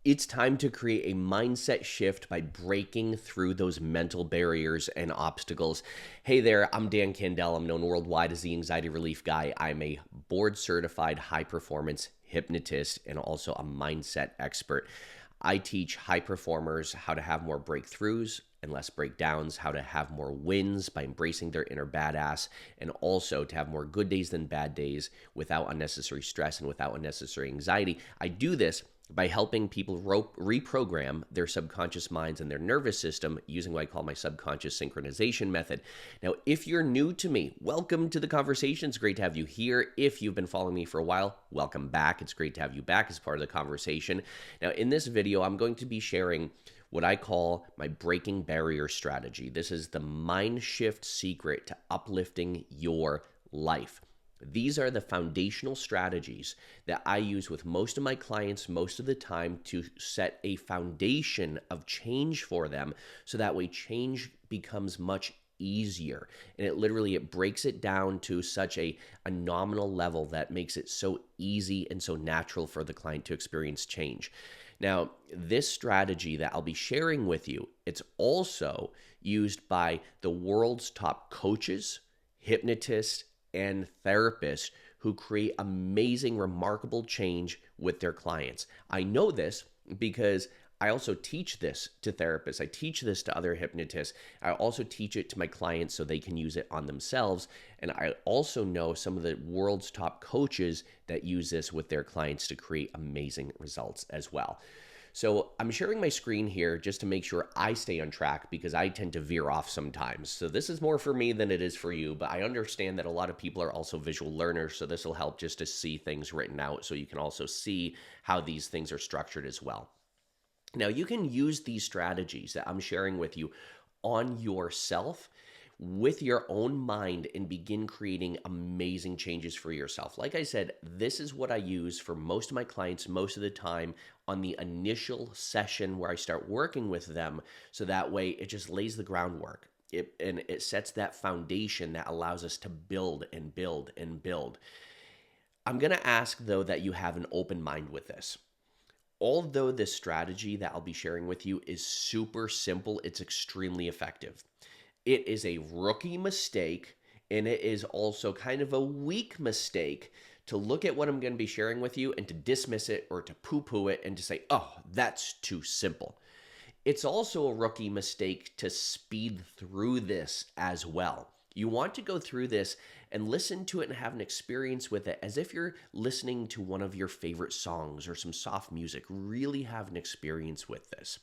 It's time to create a mindset shift by breaking through those mental barriers and obstacles. Hey there, I'm Dan Candell. I'm known worldwide as the anxiety relief guy. I'm a board certified high performance hypnotist and also a mindset expert. I teach high performers how to have more breakthroughs and less breakdowns, how to have more wins by embracing their inner badass, and also to have more good days than bad days without unnecessary stress and without unnecessary anxiety. I do this by helping people reprogram their subconscious minds and their nervous system using what I call my subconscious synchronization method. Now, if you're new to me, welcome to the conversation. It's great to have you here. If you've been following me for a while, welcome back. It's great to have you back as part of the conversation. Now, in this video, I'm going to be sharing what I call my breaking barrier strategy. This is the mind shift secret to uplifting your life. These are the foundational strategies that I use with most of my clients most of the time to set a foundation of change for them so that way change becomes much easier. And it breaks it down to such a nominal level that makes it so easy and so natural for the client to experience change. Now, this strategy that I'll be sharing with you, it's also used by the world's top coaches, hypnotists, and therapists who create amazing, remarkable change with their clients. I know this because I also teach this to therapists. I teach this to other hypnotists. I also teach it to my clients so they can use it on themselves. And I also know some of the world's top coaches that use this with their clients to create amazing results as well. So I'm sharing my screen here just to make sure I stay on track because I tend to veer off sometimes. So this is more for me than it is for you, but I understand that a lot of people are also visual learners, so this will help just to see things written out so you can also see how these things are structured as well. Now, you can use these strategies that I'm sharing with you on yourself with your own mind and begin creating amazing changes for yourself. Like I said, this is what I use for most of my clients most of the time on the initial session where I start working with them. So that way it just lays the groundwork. It sets that foundation that allows us to build and build and build. I'm going to ask, though, that you have an open mind with this. Although this strategy that I'll be sharing with you is super simple, it's extremely effective. It is a rookie mistake, and it is also kind of a weak mistake to look at what I'm going to be sharing with you and to dismiss it or to poo-poo it and to say, oh, that's too simple. It's also a rookie mistake to speed through this as well. You want to go through this and listen to it and have an experience with it as if you're listening to one of your favorite songs or some soft music. Really have an experience with this.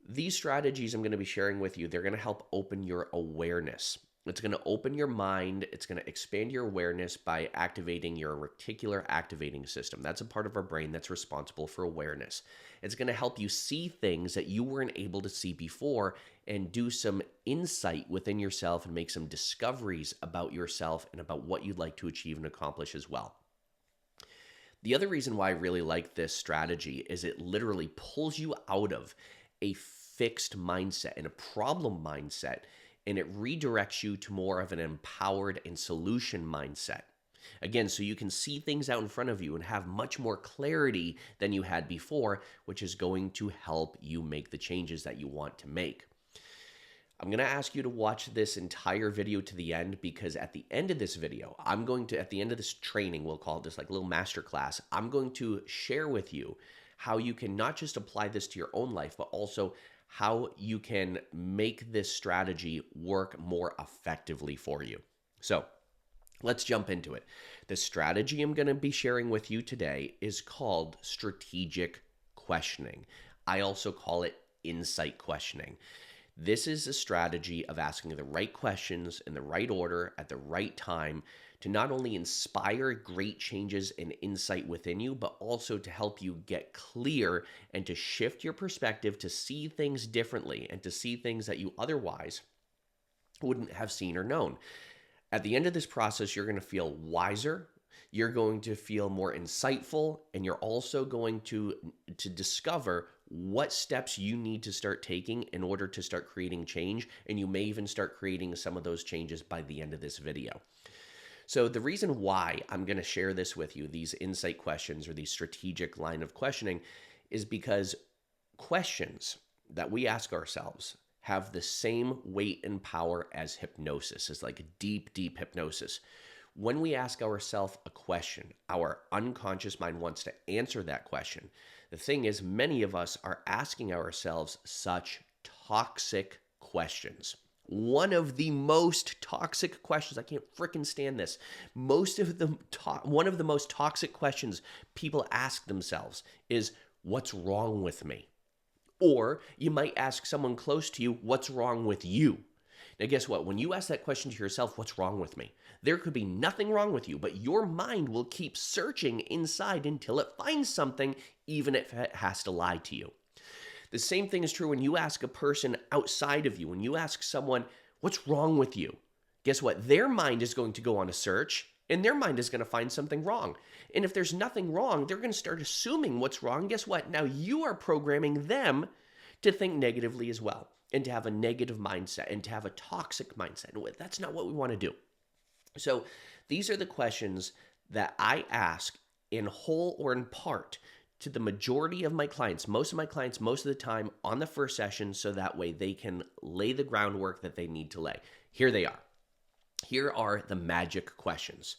These strategies I'm going to be sharing with you, they're going to help open your awareness. It's going to open your mind. It's going to expand your awareness by activating your reticular activating system. That's a part of our brain that's responsible for awareness. It's going to help you see things that you weren't able to see before and do some insight within yourself and make some discoveries about yourself and about what you'd like to achieve and accomplish as well. The other reason why I really like this strategy is it literally pulls you out of a fixed mindset and a problem mindset, and it redirects you to more of an empowered and solution mindset. Again, so you can see things out in front of you and have much more clarity than you had before, which is going to help you make the changes that you want to make. I'm going to ask you to watch this entire video to the end because at the end of this video, at the end of this training, we'll call it this like a little masterclass, I'm going to share with you how you can not just apply this to your own life, but also how you can make this strategy work more effectively for you. So let's jump into it. The strategy I'm going to be sharing with you today is called strategic questioning. I also call it insight questioning. This is a strategy of asking the right questions in the right order at the right time to not only inspire great changes and insight within you, but also to help you get clear and to shift your perspective to see things differently and to see things that you otherwise wouldn't have seen or known. At the end of this process, you're going to feel wiser, you're going to feel more insightful, and you're also going to discover what steps you need to start taking in order to start creating change, and you may even start creating some of those changes by the end of this video. So the reason why I'm going to share this with you, these insight questions or these strategic line of questioning, is because questions that we ask ourselves have the same weight and power as hypnosis. It's like deep, deep hypnosis. When we ask ourselves a question, our unconscious mind wants to answer that question. The thing is, many of us are asking ourselves such toxic questions. One of the most toxic questions, I can't freaking stand this. One of the most toxic questions people ask themselves is, what's wrong with me? Or you might ask someone close to you, what's wrong with you? Now, guess what? When you ask that question to yourself, what's wrong with me? There could be nothing wrong with you, but your mind will keep searching inside until it finds something, even if it has to lie to you. The same thing is true when you ask a person outside of you. When you ask someone, what's wrong with you? Guess what? Their mind is going to go on a search, and their mind is going to find something wrong. And if there's nothing wrong, they're going to start assuming what's wrong. Guess what? Now you are programming them to think negatively as well, and to have a negative mindset, and to have a toxic mindset. And that's not what we want to do. So these are the questions that I ask in whole or in part to the majority of my clients, most of the time on the first session, so that way they can lay the groundwork that they need to lay. Here they are. Here are the magic questions.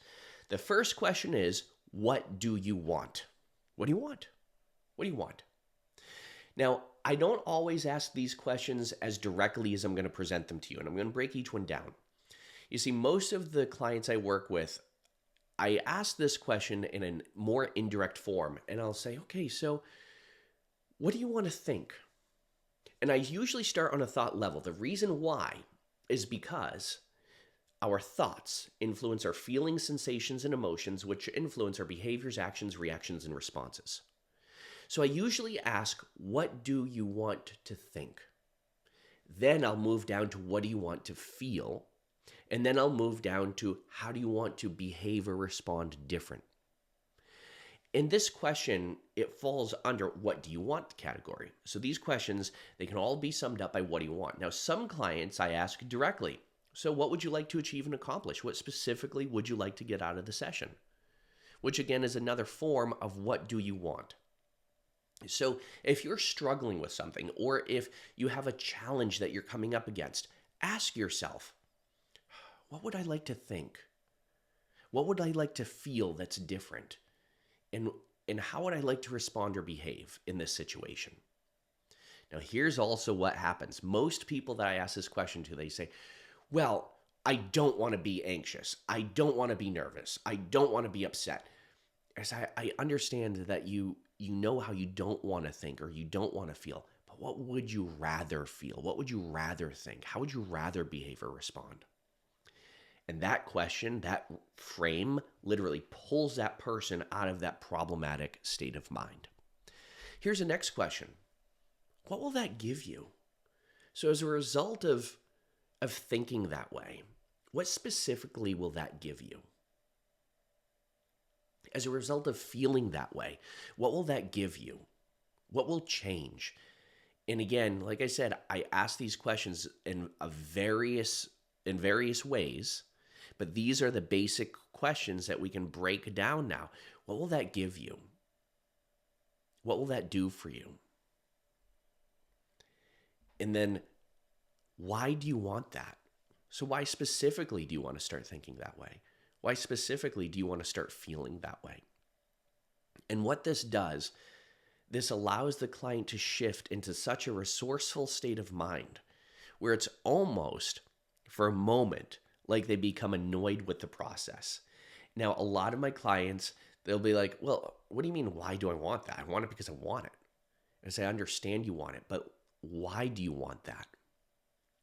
The first question is, what do you want? What do you want? What do you want? Now, I don't always ask these questions as directly as I'm going to present them to you, and I'm going to break each one down. You see, most of the clients I work with, I ask this question in a more indirect form, and I'll say, okay, so what do you want to think? And I usually start on a thought level. The reason why is because our thoughts influence our feelings, sensations, and emotions, which influence our behaviors, actions, reactions, and responses. So I usually ask, what do you want to think? Then I'll move down to, what do you want to feel? And then I'll move down to, how do you want to behave or respond different? In this question, it falls under what do you want category. So these questions, they can all be summed up by what do you want. Now, some clients I ask directly, so what would you like to achieve and accomplish? What specifically would you like to get out of the session? Which again is another form of what do you want. So if you're struggling with something, or if you have a challenge that you're coming up against, ask yourself, what would I like to think? What would I like to feel that's different? And how would I like to respond or behave in this situation? Now, here's also what happens. Most people that I ask this question to, they say, well, I don't want to be anxious. I don't want to be nervous. I don't want to be upset. As I understand that you know how you don't want to think or you don't want to feel, but what would you rather feel? What would you rather think? How would you rather behave or respond? And that question, that frame, literally pulls that person out of that problematic state of mind. Here's the next question. What will that give you? So as a result of thinking that way, what specifically will that give you? As a result of feeling that way, what will that give you? What will change? And again, like I said, I ask these questions in various ways, but these are the basic questions that we can break down now. What will that give you? What will that do for you? And then, why do you want that? So why specifically do you want to start thinking that way? Why specifically do you want to start feeling that way? And what this does, this allows the client to shift into such a resourceful state of mind where it's almost, for a moment, like they become annoyed with the process. Now, a lot of my clients, they'll be like, well, what do you mean, why do I want that? I want it because I want it. I say, I understand you want it, but why do you want that?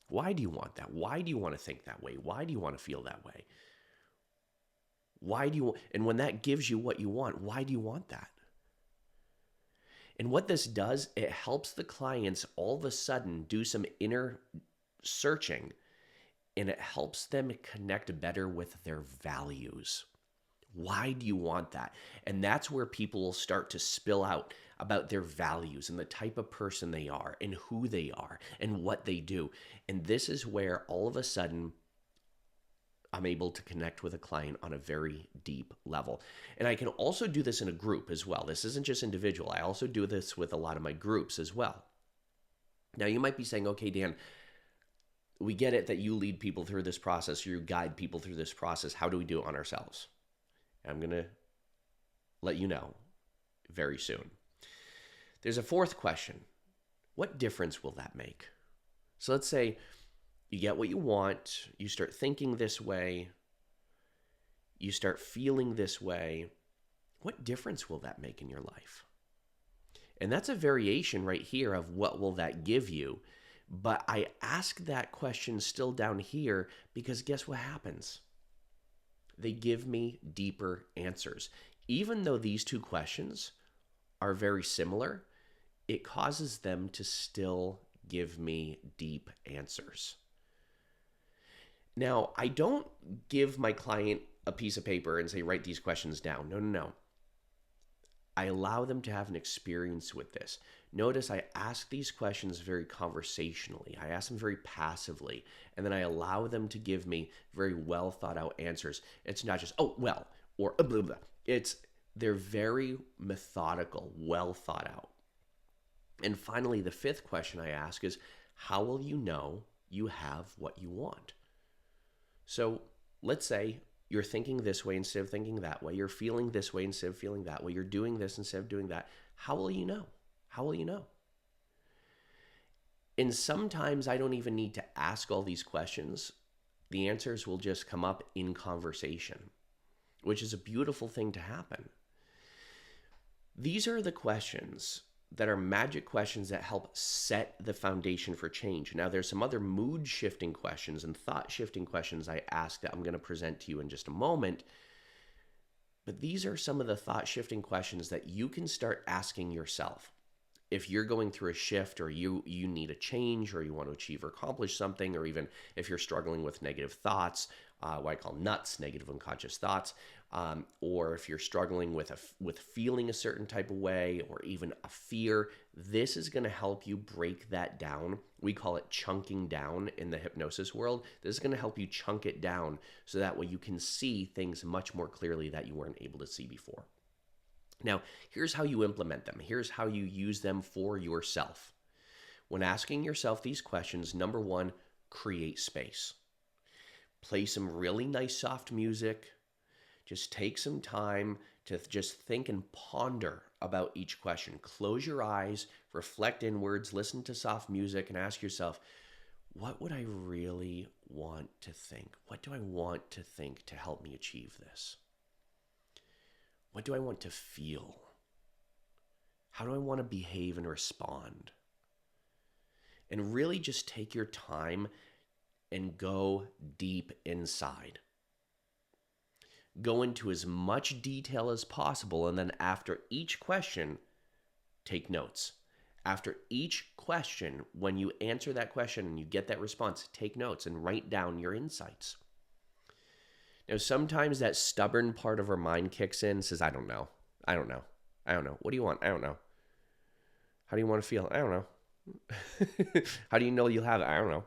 Why do you want that? Why do you want to think that way? Why do you want to feel that way? And when that gives you what you want, why do you want that? And what this does, it helps the clients all of a sudden do some inner searching, and it helps them connect better with their values. Why do you want that? And that's where people will start to spill out about their values and the type of person they are and who they are and what they do. And this is where all of a sudden I'm able to connect with a client on a very deep level. And I can also do this in a group as well. This isn't just individual. I also do this with a lot of my groups as well. Now, you might be saying, okay, Dan, we get it that you lead people through this process, you guide people through this process. How do we do it on ourselves? I'm going to let you know very soon. There's a fourth question. What difference will that make? So let's say you get what you want, you start thinking this way, you start feeling this way. What difference will that make in your life? And that's a variation right here of what will that give you. But I ask that question still down here because guess what happens? They give me deeper answers. Even though these two questions are very similar, it causes them to still give me deep answers. Now, I don't give my client a piece of paper and say, write these questions down. No. I allow them to have an experience with this. Notice I ask these questions very conversationally. I ask them very passively, and then I allow them to give me very well thought out answers. It's not just, oh, well, or blah, blah. They're very methodical, well thought out. And finally, the fifth question I ask is, how will you know you have what you want? So let's say you're thinking this way instead of thinking that way. You're feeling this way instead of feeling that way. You're doing this instead of doing that. How will you know? How will you know? And sometimes I don't even need to ask all these questions. The answers will just come up in conversation, which is a beautiful thing to happen. These are the questions that are magic questions that help set the foundation for change. Now, there's some other mood shifting questions and thought shifting questions I ask that I'm going to present to you in just a moment. But these are some of the thought shifting questions that you can start asking yourself. If you're going through a shift, or you need a change, or you want to achieve or accomplish something, or even if you're struggling with negative thoughts, what I call nuts, negative unconscious thoughts, or if you're struggling with feeling a certain type of way, or even a fear, this is going to help you break that down. We call it chunking down in the hypnosis world. This is going to help you chunk it down so that way you can see things much more clearly that you weren't able to see before. Now, here's how you implement them. Here's how you use them for yourself. When asking yourself these questions, number one, create space. Play some really nice soft music. Just take some time to just think and ponder about each question. Close your eyes, reflect inwards, listen to soft music, and ask yourself, what would I really want to think? What do I want to think to help me achieve this? What do I want to feel? How do I want to behave and respond? And really just take your time and go deep inside. Go into as much detail as possible, and then after each question, take notes. After each question, when you answer that question and you get that response, take notes and write down your insights. Now, sometimes that stubborn part of our mind kicks in and says, I don't know. What do you want? I don't know. How do you want to feel? I don't know. How do you know you'll have it? I don't know.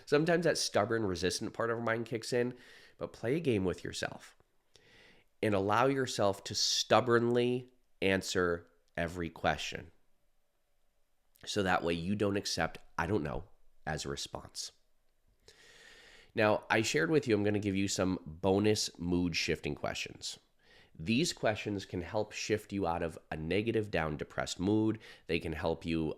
Sometimes that stubborn, resistant part of our mind kicks in, but play a game with yourself and allow yourself to stubbornly answer every question. So that way you don't accept, I don't know, as a response. Now, I shared with you, I'm going to give you some bonus mood shifting questions. These questions can help shift you out of a negative, down, depressed mood. They can help you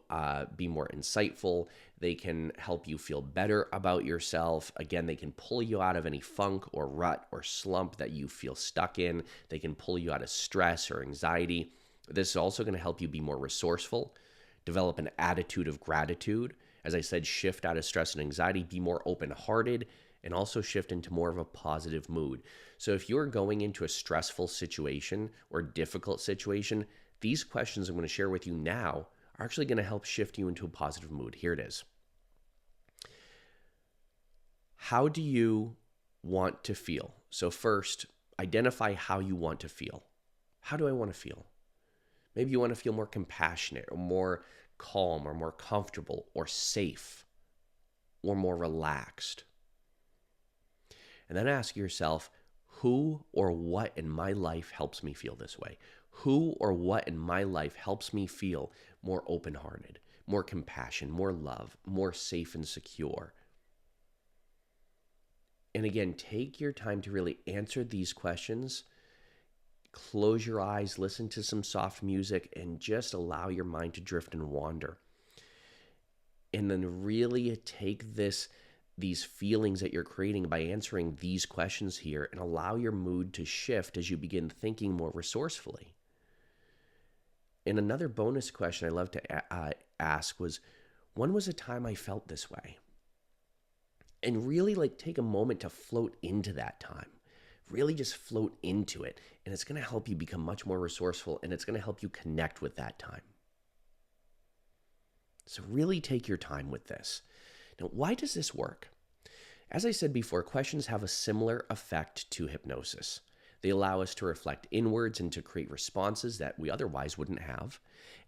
be more insightful. They can help you feel better about yourself. Again, they can pull you out of any funk or rut or slump that you feel stuck in. They can pull you out of stress or anxiety. This is also going to help you be more resourceful, develop an attitude of gratitude. As I said, shift out of stress and anxiety, be more open-hearted, and also shift into more of a positive mood. So if you're going into a stressful situation or difficult situation, these questions I'm going to share with you now are actually going to help shift you into a positive mood. Here it is. How do you want to feel? So first, identify how you want to feel. How do I want to feel? Maybe you want to feel more compassionate or more calm or more comfortable or safe or more relaxed. And then ask yourself, who or what in my life helps me feel this way? Who or what in my life helps me feel more open-hearted, more compassion, more love, more safe and secure? And again, take your time to really answer these questions. Close your eyes, listen to some soft music, and just allow your mind to drift and wander. And then really take these feelings that you're creating by answering these questions here and allow your mood to shift as you begin thinking more resourcefully. And another bonus question I love to ask was, when was a time I felt this way? And really take a moment to float into that time. Really just float into it. And it's going to help you become much more resourceful, and it's going to help you connect with that time. So really take your time with this. Now, why does this work? As I said before, questions have a similar effect to hypnosis. They allow us to reflect inwards and to create responses that we otherwise wouldn't have.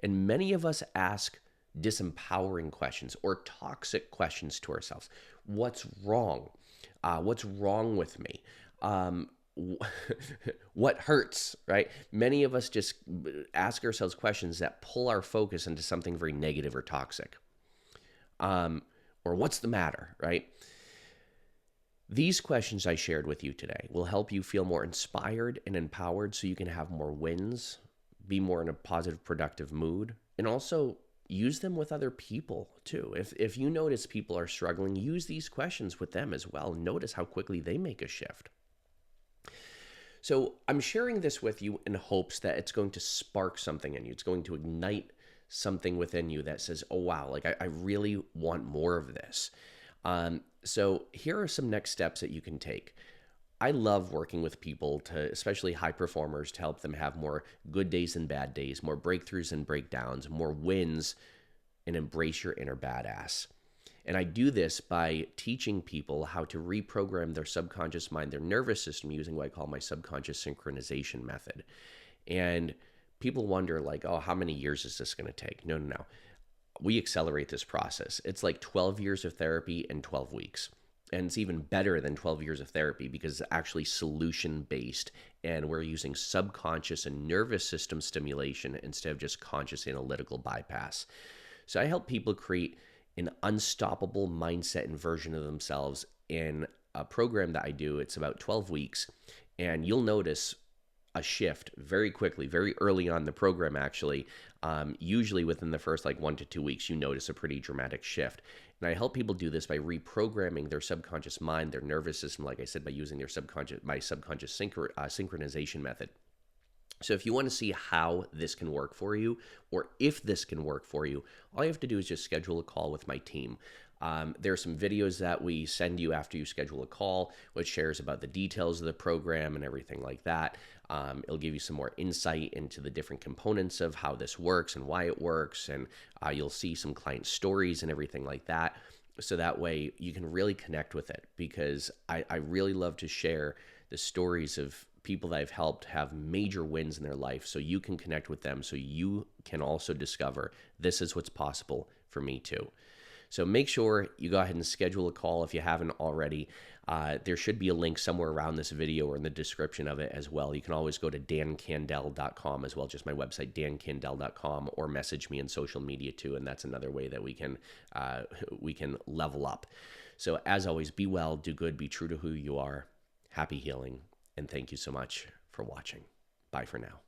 And many of us ask disempowering questions or toxic questions to ourselves. What's wrong? What's wrong with me? What hurts, right? Many of us just ask ourselves questions that pull our focus into something very negative or toxic. Or what's the matter, right? These questions I shared with you today will help you feel more inspired and empowered so you can have more wins, be more in a positive, productive mood, and also use them with other people too. If you notice people are struggling, use these questions with them as well. Notice how quickly they make a shift. So I'm sharing this with you in hopes that it's going to spark something in you. It's going to ignite something within you that says, oh, wow, I really want more of this. So here are some next steps that you can take. I love working with people, especially high performers, to help them have more good days and bad days, more breakthroughs and breakdowns, more wins, and embrace your inner badass. And I do this by teaching people how to reprogram their subconscious mind, their nervous system, using what I call my subconscious synchronization method. And people wonder, oh, how many years is this going to take? No. We accelerate this process. It's like 12 years of therapy in 12 weeks. And it's even better than 12 years of therapy because it's actually solution-based, and we're using subconscious and nervous system stimulation instead of just conscious analytical bypass. So I help people create an unstoppable mindset and version of themselves in a program that I do. It's about 12 weeks, and you'll notice a shift very quickly, very early on in the program, actually. Usually within the first 1 to 2 weeks, you notice a pretty dramatic shift. And I help people do this by reprogramming their subconscious mind, their nervous system, like I said, by using my subconscious synchronization method. So if you want to see how this can work for you, or if this can work for you, all you have to do is just schedule a call with my team. There are some videos that we send you after you schedule a call, which shares about the details of the program and everything like that. It'll give you some more insight into the different components of how this works and why it works, and you'll see some client stories and everything like that. So that way you can really connect with it, because I really love to share the stories of people that I've helped have major wins in their life, so you can connect with them, so you can also discover this is what's possible for me too. So make sure you go ahead and schedule a call if you haven't already. There should be a link somewhere around this video or in the description of it as well. You can always go to dancandell.com as well, just my website, dancandell.com, or message me on social media too, and that's another way that we can level up. So as always, be well, do good, be true to who you are. Happy healing, and thank you so much for watching. Bye for now.